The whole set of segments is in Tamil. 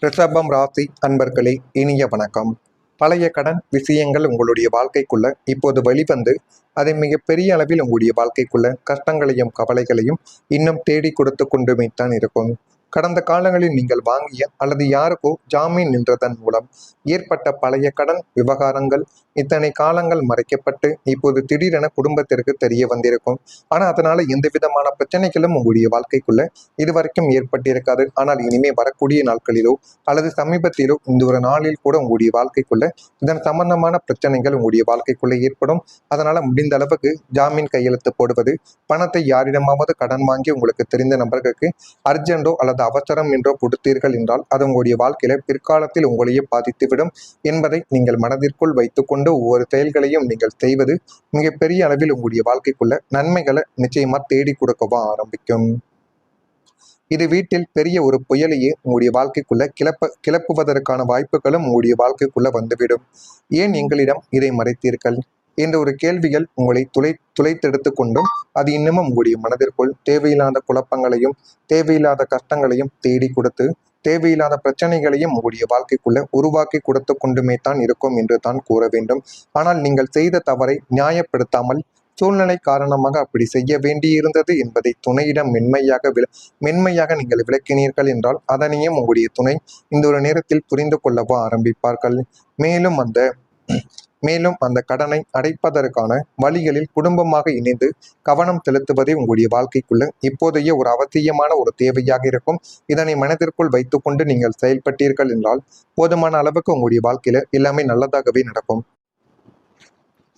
ரிஷபம் ராசி அன்பர்களே, இனிய வணக்கம். பழைய கடன் விஷயங்கள் உங்களுடைய வாழ்க்கைக்குள்ள இப்போது வெளிவந்து அதை மிகப்பெரிய அளவில் உங்களுடைய வாழ்க்கைக்குள்ள கஷ்டங்களையும் கவலைகளையும் இன்னும் தேடி கொடுத்து கொண்டுமைத்தான் இருக்கும். கடந்த காலங்களில் நீங்கள் வாங்கிய அல்லது யாருக்கோ ஜாமீன் நின்றதன் மூலம் ஏற்பட்ட பழைய கடன் விவகாரங்கள் இத்தனை காலங்கள் மறைக்கப்பட்டு இப்போது திடீரென குடும்பத்திற்கு தெரிய வந்திருக்கும். ஆனா அதனால எந்த விதமான பிரச்சனைகளும் உங்களுடைய வாழ்க்கைக்குள்ள இதுவரைக்கும் ஏற்பட்டிருக்காது. ஆனால் இனிமே வரக்கூடிய நாட்களிலோ அல்லது சமீபத்திலோ இந்த ஒரு நாளில் கூட உங்களுடைய வாழ்க்கைக்குள்ள இதன் சம்பந்தமான பிரச்சனைகள் உங்களுடைய வாழ்க்கைக்குள்ள ஏற்படும். அதனால முடிந்த அளவுக்கு ஜாமீன் கையெழுத்து போடுவது, பணத்தை யாரிடமாவது கடன் வாங்கி உங்களுக்கு தெரிந்த நபர்களுக்கு அர்ஜென்டோ அல்லது அவசரம் என்றோ கொடுத்தீர்கள் என்றால் அது உங்களுடைய வாழ்க்கையில பிற்காலத்தில் உங்களையே பாதித்துவிடும் என்பதை நீங்கள் மனதிற்குள் வைத்துக்கொண்டு ஒவ்வொரு செயல்களையும் நீங்கள் செய்வது மிகப்பெரிய அளவில் உங்களுடைய வாழ்க்கைக்குள்ள நன்மைகளை நிச்சயமா தேடி கொடுக்கவா ஆரம்பிக்கும். இது வீட்டில் பெரிய ஒரு புயலையே உங்களுடைய வாழ்க்கைக்குள்ள கிளப்புவதற்கான வாய்ப்புகளும் உங்களுடைய வாழ்க்கைக்குள்ள வந்துவிடும். ஏன் எங்களிடம் இதை மறைத்தீர்கள் என்ற ஒரு கேள்விகள் உங்களை துளைத்தெடுத்து கொண்டும் அது இன்னமும் உங்களுடைய மனதிற்குள் தேவையில்லாத குழப்பங்களையும் தேவையில்லாத கஷ்டங்களையும் தேடி கொடுத்து தேவையில்லாத பிரச்சனைகளையும் உங்களுடைய வாழ்க்கைக்குள்ள உருவாக்கி கொடுத்து கொண்டுமே தான் இருக்கும் என்று தான் கூற வேண்டும். ஆனால் நீங்கள் செய்த தவறை நியாயப்படுத்தாமல் சூழ்நிலை காரணமாக அப்படி செய்ய வேண்டியிருந்தது என்பதை துணையிடம் மென்மையாக நீங்கள் விளக்கினீர்கள் என்றால் அதனையும் உங்களுடைய துணை இந்த ஒரு நேரத்தில் புரிந்து கொள்ளவோ ஆரம்பிப்பார்கள். மேலும் அந்த கடனை அடைப்பதற்கான வழிகளில் குடும்பமாக இணைந்து கவனம் செலுத்துவதே உங்களுடைய வாழ்க்கைக்குள்ள இப்போதைய ஒரு அவசியமான ஒரு தேவையாக இருக்கும். இதனை மனதிற்குள் வைத்துக்கொண்டு நீங்கள் செயல்பட்டீர்கள் என்றால் போதுமான அளவுக்கு உங்களுடைய வாழ்க்கையில எல்லாமே நல்லதாகவே நடக்கும்.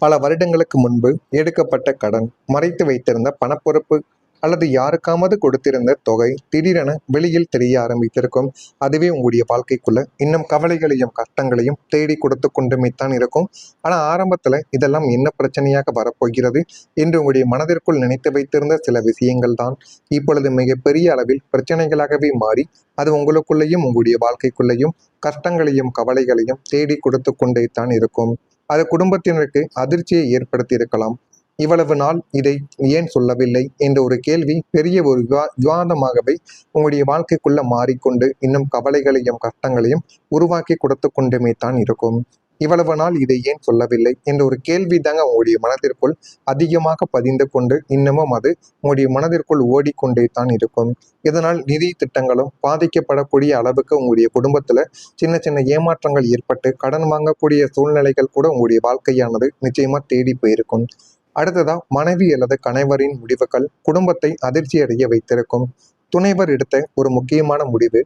பல வருடங்களுக்கு முன்பு எடுக்கப்பட்ட கடன், மறைத்து வைத்திருந்த பணப்பொறுப்பு அல்லது யாருக்காவது கொடுத்திருந்த தொகை திடீரென வெளியில் தெரிய ஆரம்பித்திருக்கும். அதுவே உங்களுடைய வாழ்க்கைக்குள்ள இன்னும் கவலைகளையும் கஷ்டங்களையும் தேடி கொடுத்து கொண்டுமைத்தான் இருக்கும். ஆனால் ஆரம்பத்தில் இதெல்லாம் என்ன பிரச்சனையாக வரப்போகிறது என்று உங்களுடைய மனதிற்குள் நினைத்து வைத்திருந்த சில விஷயங்கள் தான் இப்பொழுது மிகப்பெரிய அளவில் பிரச்சனைகளாகவே மாறி அது உங்களுக்குள்ளேயும் உங்களுடைய வாழ்க்கைக்குள்ளேயும் கஷ்டங்களையும் கவலைகளையும் தேடி கொடுத்து கொண்டே தான் இருக்கும். அது குடும்பத்தினருக்கு அதிர்ச்சியை ஏற்படுத்தி இருக்கலாம். இவ்வளவு நாள் இதை ஏன் சொல்லவில்லை என்ற ஒரு கேள்வி பெரிய ஒரு விவாதமாகவே உங்களுடைய வாழ்க்கைக்குள்ள மாறிக்கொண்டு இன்னும் கவலைகளையும் கஷ்டங்களையும் உருவாக்கி கொடுத்து கொண்டுமே தான் இருக்கும். இவ்வளவு நாள் இதை ஏன் சொல்லவில்லை என்ற ஒரு கேள்வி தாங்க உங்களுடைய மனதிற்குள் அதிகமாக பதிந்து கொண்டு இன்னமும் அது உங்களுடைய மனதிற்குள் ஓடிக்கொண்டே தான் இருக்கும். இதனால் நிதி திட்டங்களும் பாதிக்கப்படக்கூடிய அளவுக்கு உங்களுடைய குடும்பத்துல சின்ன சின்ன ஏமாற்றங்கள் ஏற்பட்டு கடன் வாங்கக்கூடிய சூழ்நிலைகள் கூட உங்களுடைய வாழ்க்கையானது நிச்சயமா தேடி போயிருக்கும். அடுத்ததா மனைவி அல்லது கணவரின் முடிவுகள் குடும்பத்தை அதிர்ச்சி அடைய வைத்திருக்கும். துணைவர் எடுத்த ஒரு முக்கியமான முடிவு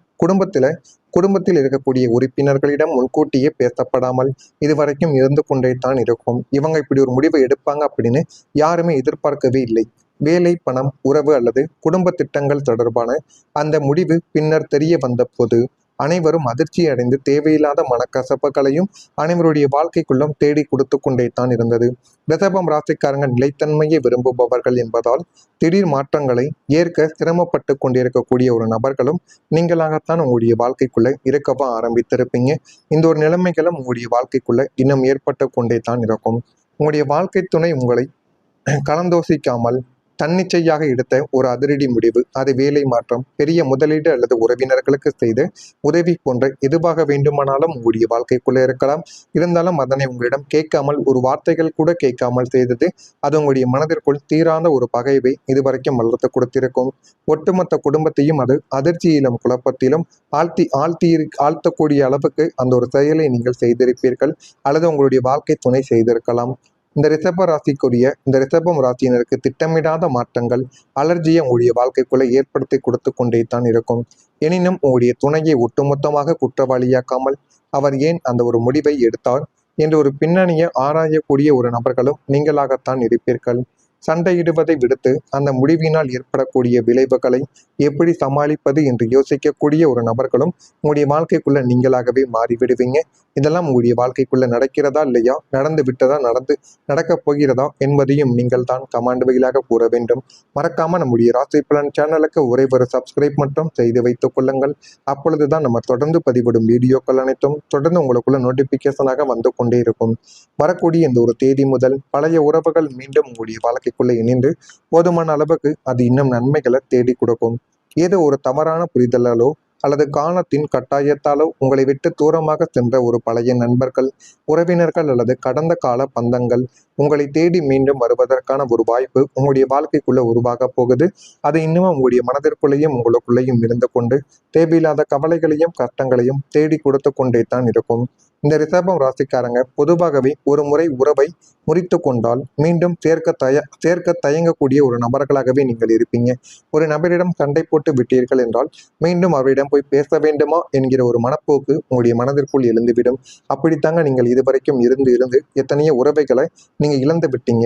குடும்பத்தில் இருக்கக்கூடிய உறுப்பினர்களிடம் முன்கூட்டியே பேசப்படாமல் இதுவரைக்கும் இருந்து கொண்டே தான் இருக்கும். இவங்க இப்படி ஒரு முடிவை எடுப்பாங்க அப்படின்னு யாருமே எதிர்பார்க்கவே இல்லை. வேலை, பணம், உறவு அல்லது குடும்ப திட்டங்கள் தொடர்பான அந்த முடிவு பின்னர் தெரிய வந்த போது அனைவரும் அதிர்ச்சி அடைந்து தேவையில்லாத மனக்கசப்புகளையும் அனைவருடைய வாழ்க்கைக்குள்ளும் தேடி கொடுத்து கொண்டே தான் இருந்தது. ரிஷபம் ராசிக்காரங்க நிலைத்தன்மையை விரும்புபவர்கள் என்பதால் திடீர் மாற்றங்களை ஏற்க சிரமப்பட்டு கொண்டிருக்கக்கூடிய ஒரு நபர்களும் நீங்களாகத்தான் உங்களுடைய வாழ்க்கைக்குள்ள இருக்கவா ஆரம்பித்திருப்பீங்க. இந்த ஒரு நிலைமைகளும் உங்களுடைய வாழ்க்கைக்குள்ள இன்னும் ஏற்பட்டு கொண்டே தான் இருக்கும். உங்களுடைய வாழ்க்கை துணை உங்களை கலந்தோசிக்காமல் தன்னிச்சையாக எடுத்த ஒரு அதிரடி முடிவு, அது வேலை மாற்றம், பெரிய முதலீடு அல்லது உறவினர்களுக்கு செய்த உதவி போன்ற எதுவாக வேண்டுமானாலும் உங்களுடைய வாழ்க்கைக்குள்ள இருக்கலாம். இருந்தாலும் அதனை உங்களிடம் கேட்காமல் ஒரு வார்த்தைகள் கூட கேட்காமல் செய்தது அது உங்களுடைய மனதிற்குள் தீராத ஒரு பகைவை இதுவரைக்கும் வளர்த்து கொடுத்திருக்கும். ஒட்டுமொத்த குடும்பத்தையும் அது அதிர்ச்சியிலும் குழப்பத்திலும் ஆழ்த்தக்கூடிய அளவுக்கு அந்த ஒரு செயலை நீங்கள் செய்திருப்பீர்கள் அல்லது உங்களுடைய வாழ்க்கை துணை செய்திருக்கலாம். இந்த ரிஷபம் ராசியினருக்கு திட்டமிடாத மாற்றங்கள் அலர்ஜியை உங்களுடைய வாழ்க்கைக்குள்ள ஏற்படுத்தி கொடுத்து கொண்டே தான் இருக்கும். எனினும் உங்களுடைய துணையை ஒட்டுமொத்தமாக குற்றவாளியாக்காமல் அவர் ஏன் அந்த ஒரு முடிவை எடுத்தார் என்ற ஒரு பின்னணியை ஆராயக்கூடிய ஒரு நபர்களும் நீங்களாகத்தான் இருப்பீர்கள். சண்டையிடுவதை விடுத்து அந்த முடிவினால் ஏற்படக்கூடிய விளைவுகளை எப்படி சமாளிப்பது என்று யோசிக்கக்கூடிய ஒரு நபர்களும் உங்களுடைய வாழ்க்கைக்குள்ள நீங்களாகவே மாறிவிடுவீங்க. இதெல்லாம் உங்களுடைய வாழ்க்கைக்குள்ள நடக்கிறதா இல்லையா, நடக்கப் போகிறதா என்பதையும் நீங்கள் தான் கமாண்ட் வகையிலாக கூற வேண்டும். மறக்காம நம்முடைய ராசி பலன் சேனலுக்கு ஒரே ஒரு சப்ஸ்கிரைப் மட்டும் செய்து வைத்துக் கொள்ளுங்கள். அப்பொழுதுதான் நம்ம தொடர்ந்து பதிவிடும் வீடியோக்கள் அனைத்தும் தொடர்ந்து உங்களுக்குள்ள நோட்டிபிகேஷனாக வந்து கொண்டே இருக்கும். வரக்கூடிய இந்த ஒரு தேதி முதல் பழைய உறவுகள் மீண்டும் உங்களுடைய வாழ்க்கைக்குள்ள இணைந்து போதுமான அளவுக்கு அது இன்னும் நன்மைகளை தேடி கொடுக்கும். ஏதோ ஒரு தவறான புரிதலாலோ அல்லது காலத்தின் கட்டாயத்தாலோ உங்களை விட்டு தூரமாக சென்ற ஒரு பழைய நண்பர்கள், உறவினர்கள் அல்லது கடந்த கால பந்தங்கள் உங்களை தேடி மீண்டும் வருவதற்கான ஒரு வாய்ப்பு உங்களுடைய வாழ்க்கைக்குள்ள உருவாக போகுது. அது இன்னமும் உங்களுடைய மனதிற்குள்ளேயும் உங்களுக்குள்ளேயும் இருந்து கொண்டு தேவையில்லாத கவலைகளையும் கஷ்டங்களையும் தேடி கொடுத்து கொண்டே தான் இருக்கும். இந்த ரிஷபம் ராசிக்காரங்க பொதுவாகவே ஒரு முறை உறவை முறித்து கொண்டால் மீண்டும் சேர்க்க தயங்கக்கூடிய ஒரு நபர்களாகவே நீங்கள் இருப்பீங்க. ஒரு நபரிடம் சண்டை போட்டு விட்டீர்கள் என்றால் மீண்டும் அவரிடம் போய் பேச வேண்டுமா என்கிற ஒரு மனப்போக்கு உங்களுடைய மனதிற்குள் எழுந்துவிடும். அப்படித்தாங்க நீங்கள் இதுவரைக்கும் இருந்து எத்தனையோ உறவைகளை நீங்க இழந்து விட்டீங்க.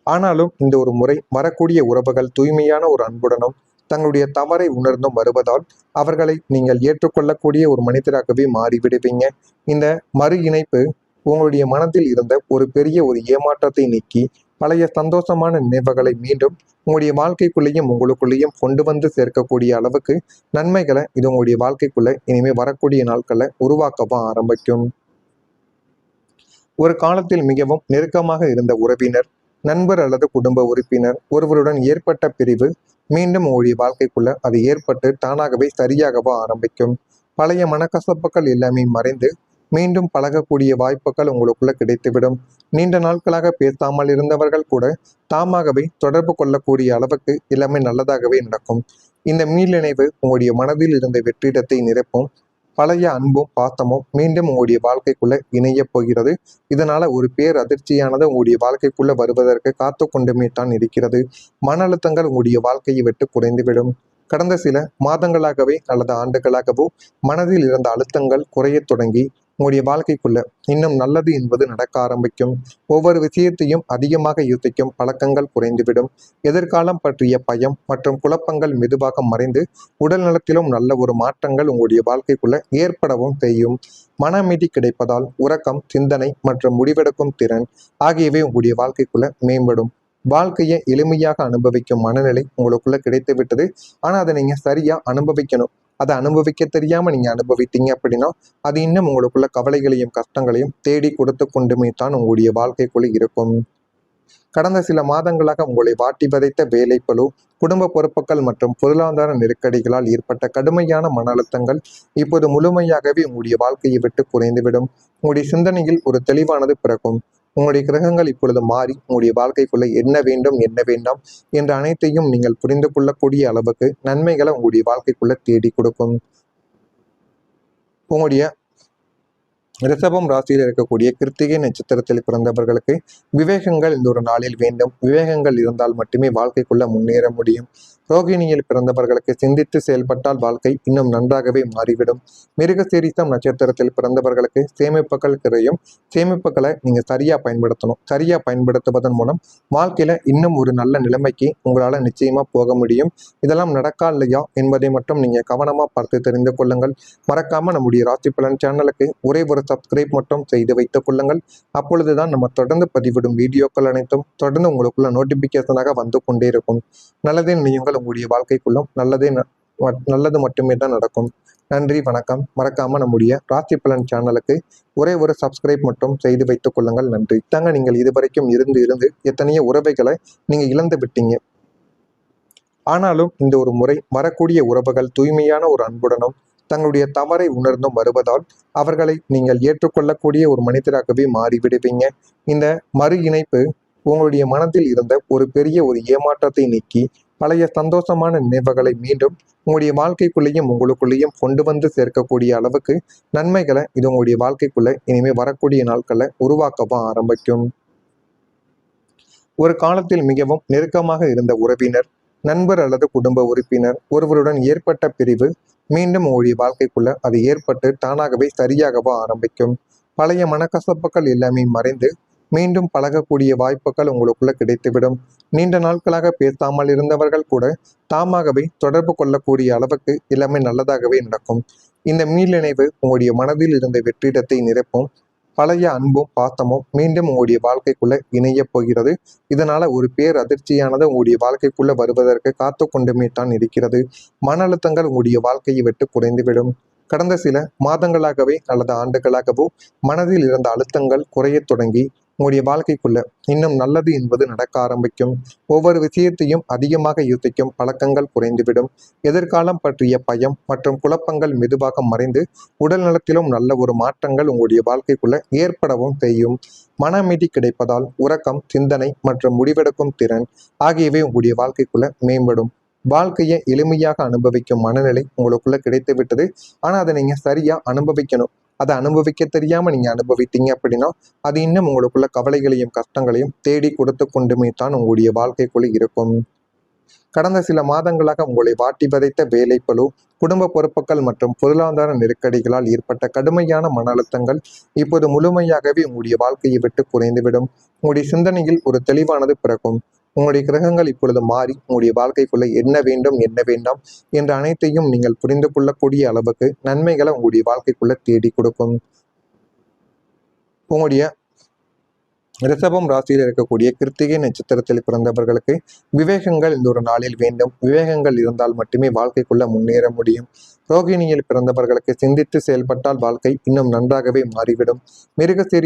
ஆனாலும் இந்த ஒரு முறை வரக்கூடிய உறவுகள் தூய்மையான ஒரு அன்புடனும் தங்களுடைய தவறை உணர்ந்தும் வருவதால் அவர்களை நீங்கள் ஏற்றுக்கொள்ளக்கூடிய ஒரு மனிதராகவே மாறிவிடுவீங்க. இந்த மறு இணைப்பு உங்களுடைய மனதில் இருந்த ஒரு பெரிய ஒரு ஏமாற்றத்தை நீக்கி பழைய சந்தோஷமான நினைவுகளை மீண்டும் உங்களுடைய வாழ்க்கைக்குள்ளேயும் உங்களுக்குள்ளேயும் கொண்டு வந்து சேர்க்கக்கூடிய அளவுக்கு நன்மைகளை இது உங்களுடைய வாழ்க்கைக்குள்ள இனிமே வரக்கூடிய நாட்களை உருவாக்கவும் ஆரம்பிக்கும். ஒரு காலத்தில் மிகவும் நெருக்கமாக இருந்த உறவினர், நண்பர் அல்லது குடும்ப உறுப்பினர் ஒருவருடன் ஏற்பட்ட பிரிவு மீண்டும் உங்களுடைய வாழ்க்கைக்குள்ள அது ஏற்பட்டு தானாகவே சரியாகவோ ஆரம்பிக்கும். பழைய மனக்கசப்புகள் எல்லாமே மறைந்து மீண்டும் பழகக்கூடிய வாய்ப்புகள் உங்களுக்குள்ள கிடைத்துவிடும். நீண்ட நாட்களாக பேசாமல் இருந்தவர்கள் கூட தாமாகவே தொடர்பு கொள்ளக்கூடிய அளவுக்கு எல்லாமே நல்லதாகவே நடக்கும். இந்த மீளிணைவு உங்களுடைய மனதில் இருந்த வெற்றிடத்தை நிரப்பும். பழைய அன்பும் பாசமும் மீண்டும் உங்களுடைய வாழ்க்கைக்குள்ள இணைய போகிறது. இதனால ஒரு பேர் அதிர்ச்சியானது உங்களுடைய வாழ்க்கைக்குள்ள வருவதற்கு காத்து கொண்டுமே தான் இருக்கிறது. மன அழுத்தங்கள் உங்களுடைய வாழ்க்கையை விட்டு குறைந்துவிடும். கடந்த சில மாதங்களாகவே அல்லது ஆண்டுகளாகவோ மனதில் இருந்த அழுத்தங்கள் குறைய தொடங்கி உங்களுடைய வாழ்க்கைக்குள்ள இன்னும் நல்லது என்பது நடக்க ஆரம்பிக்கும். ஒவ்வொரு விஷயத்தையும் அதிகமாக யோசிக்கும் பழக்கங்கள் குறைந்துவிடும். எதிர்காலம் பற்றிய பயம் மற்றும் குழப்பங்கள் மெதுவாக மறைந்து உடல் நலத்திலும் நல்ல ஒரு மாற்றங்கள் உங்களுடைய வாழ்க்கைக்குள்ள ஏற்படவும் செய்யும். மன அமைதி கிடைப்பதால் உறக்கம், சிந்தனை மற்றும் முடிவெடுக்கும் திறன் ஆகியவை உங்களுடைய வாழ்க்கைக்குள்ள மேம்படும். வாழ்க்கையை எளிமையாக அனுபவிக்கும் மனநிலை உங்களுக்குள்ள கிடைத்து விட்டது. ஆனா அதை நீங்க சரியா அனுபவிக்கணும். அதை அனுபவிக்க தெரியாம நீங்க அனுபவித்தீங்க அப்படின்னா அது இன்னும் உங்களுக்குள்ள கவலைகளையும் கஷ்டங்களையும் தேடி கொடுத்து கொண்டுமே தான் உங்களுடைய வாழ்க்கைக்குள்ள இருக்கும். கடந்த சில மாதங்களாக உங்களை வாட்டி வதைத்த வேலைப்பளு, குடும்ப பொறுப்புகள் மற்றும் பொருளாதார நெருக்கடிகளால் ஏற்பட்ட கடுமையான மன அழுத்தங்கள் இப்போது முழுமையாகவே உங்களுடைய வாழ்க்கையை விட்டு குறைந்துவிடும். உங்களுடைய சிந்தனையில் ஒரு தெளிவானது பிறக்கும். உங்களுடைய கிரகங்கள் இப்பொழுது மாறி உங்களுடைய வாழ்க்கைக்குள்ள என்ன வேண்டும் என்ன வேண்டாம் என்ற அனைத்தையும் நீங்கள் புரிந்து கொள்ளக்கூடிய அளவுக்கு நன்மைகளை உங்களுடைய வாழ்க்கைக்குள்ள தேடி கொடுக்கும். உங்களுடைய ரிஷபம் ராசியில் இருக்கக்கூடிய கிருத்திகை நட்சத்திரத்தில் பிறந்தவர்களுக்கு விவேகங்கள் இந்த ஒரு நாளில் வேண்டும். விவேகங்கள் இருந்தால் மட்டுமே வாழ்க்கைக்குள்ள முன்னேற முடியும். ரோகிணியில் பிறந்தவர்களுக்கு சிந்தித்து செயல்பட்டால் வாழ்க்கை இன்னும் நன்றாகவே மாறிவிடும். மிருகசீரிசம் நட்சத்திரத்தில் பிறந்தவர்களுக்கு சேமிப்புகள் குறையும். சேமிப்புகளை நீங்க சரியா பயன்படுத்தணும். சரியா பயன்படுத்துவதன் மூலம் வாழ்க்கையில இன்னும் ஒரு நல்ல நிலைமைக்கு உங்களால நிச்சயமா போக முடியும். இதெல்லாம் நடக்கா இல்லையா என்பதை மட்டும் நீங்க கவனமா பார்த்து தெரிந்து கொள்ளுங்கள். மறக்காம நம்முடைய ராசி பலன் சேனலுக்கு ஒரே ஒரு சப்ஸ்கிரைப் மட்டும் செய்து வைத்துக் கொள்ளுங்கள். அப்பொழுதுதான் நம்ம தொடர்ந்து பதிவிடும் வீடியோக்கள் அனைத்தும் தொடர்ந்து உங்களுக்குள்ள நோட்டிபிகேஷனாக வந்து கொண்டே இருக்கும். நல்லதே நினையுங்கள். உங்களுடைய வாழ்க்கைக்குள்ளும் நல்லது மட்டுமே தான் நடக்கும். நன்றி, வணக்கம். மறக்காம நம்முடைய ராசி பலன் சேனலுக்கு ஒரே ஒரு சப்ஸ்கிரைப் மட்டும் செய்து வைத்துக் கொள்ளுங்கள். நன்றி தாங்க. நீங்கள் இதுவரைக்கும் இருந்து எத்தனையோ உறவுகளை நீங்க இழந்து விட்டீங்க. ஆனாலும் இந்த ஒரு முறை வரக்கூடிய உறவுகள் தூய்மையான ஒரு அன்புடனும் தங்களுடைய தவறை உணர்ந்தும் வருவதால் அவர்களை நீங்கள் ஏற்றுக்கொள்ளக்கூடிய ஒரு மனிதராகவே மாறிவிடுவீங்க. இந்த மறு இணைப்பு உங்களுடைய மனதில் இருந்த ஒரு பெரிய ஒரு ஏமாற்றத்தை நீக்கி பழைய சந்தோஷமான நினைவுகளை மீண்டும் உங்களுடைய வாழ்க்கைக்குள்ளேயும் உங்களுக்குள்ளேயும் கொண்டு வந்து சேர்க்கக்கூடிய அளவுக்கு நன்மைகளை இது உங்களுடைய வாழ்க்கைக்குள்ள இனிமே வரக்கூடிய நாட்களை உருவாக்கவும் ஆரம்பிக்கும். ஒரு காலத்தில் மிகவும் நெருக்கமாக இருந்த உறவினர், நண்பர் அல்லது குடும்ப உறுப்பினர் ஒருவருடன் ஏற்பட்ட பிரிவு மீண்டும் உங்களுடைய வாழ்க்கைக்குள்ள அது ஏற்பட்டு தானாகவே சரியாகவோ ஆரம்பிக்கும். பழைய மனக்கசப்புகள் எல்லாமே மறைந்து மீண்டும் பழகக்கூடிய வாய்ப்புகள் உங்களுக்குள்ள கிடைத்துவிடும். நீண்ட நாட்களாக பேசாமல் இருந்தவர்கள் கூட தாமாகவே தொடர்பு கொள்ளக்கூடிய அளவுக்கு எல்லாமே நல்லதாகவே நடக்கும். இந்த மீளிணைவு உங்களுடைய மனதில் இருந்த வெற்றிடத்தை நிரப்பும். பழைய அன்பும் பாசமும் மீண்டும் உங்களுடைய வாழ்க்கைக்குள்ள இணைய போகிறது. இதனால ஒரு பேர் அதிர்ச்சியானது உங்களுடைய வாழ்க்கைக்குள்ள வருவதற்கு காத்து கொண்டுமே தான் இருக்கிறது. மன அழுத்தங்கள் உங்களுடைய வாழ்க்கையை விட்டு குறைந்துவிடும். கடந்த சில மாதங்களாகவே அல்லது ஆண்டுகளாகவோ மனதில் இருந்த அழுத்தங்கள் குறைய தொடங்கி உங்களுடைய வாழ்க்கைக்குள்ள இன்னும் நல்லது என்பது நடக்க ஆரம்பிக்கும். ஒவ்வொரு விஷயத்தையும் அதிகமாக யோசிக்கும் பழக்கங்கள் குறைந்துவிடும். எதிர்காலம் பற்றிய பயம் மற்றும் குழப்பங்கள் மெதுவாக மறைந்து உடல் நலத்திலும் நல்ல ஒரு மாற்றங்கள் உங்களுடைய வாழ்க்கைக்குள்ள ஏற்படவும் செய்யும். மன அமைதி கிடைப்பதால் உறக்கம், சிந்தனை மற்றும் முடிவெடுக்கும் திறன் ஆகியவை உங்களுடைய வாழ்க்கைக்குள்ள மேம்படும். வாழ்க்கையை எளிமையாக அனுபவிக்கும் மனநிலை உங்களுக்குள்ள கிடைத்து விட்டது. ஆனா அதை நீங்க சரியா அனுபவிக்கணும். அதை அனுபவிக்க தெரியாம நீங்க அனுபவித்தீங்க அப்படின்னா அது இன்னும் உங்களுக்குள்ள கவலைகளையும் கஷ்டங்களையும் தேடி கொடுத்து கொண்டுமே தான் உங்களுடைய வாழ்க்கைக்குள்ள இருக்கும். கடந்த சில மாதங்களாக உங்களை வாட்டி வதைத்த வேலைப்பளு, குடும்ப பொறுப்புகள் மற்றும் பொருளாதார நெருக்கடிகளால் ஏற்பட்ட கடுமையான மன அழுத்தங்கள் இப்போது முழுமையாகவே உங்களுடைய வாழ்க்கையை விட்டு குறைந்துவிடும். உங்களுடைய சிந்தனையில் ஒரு தெளிவானது பிறக்கும். உங்களுடைய கிரகங்கள் இப்பொழுது மாறி உங்களுடைய வாழ்க்கைக்குள்ள என்ன வேண்டும் என்ன வேண்டாம் என்ற அனைத்தையும் நீங்கள் புரிந்து கொள்ளக்கூடிய அளவுக்கு நன்மைகளை உங்களுடைய வாழ்க்கைக்குள்ள தேடி கொடுக்கும். உங்களுடைய ரிஷபம் ராசியில் இருக்கக்கூடிய கிருத்திகை நட்சத்திரத்தில் பிறந்தவர்களுக்கு விவேகங்கள் இந்த ஒரு நாளில் வேண்டும். விவேகங்கள் இருந்தால் மட்டுமே வாழ்க்கைக்குள்ள முன்னேற முடியும். ரோகிணியில் பிறந்தவர்களுக்கு சிந்தித்து செயல்பட்டால் வாழ்க்கை இன்னும் நன்றாகவே மாறிவிடும். மிருகசீரி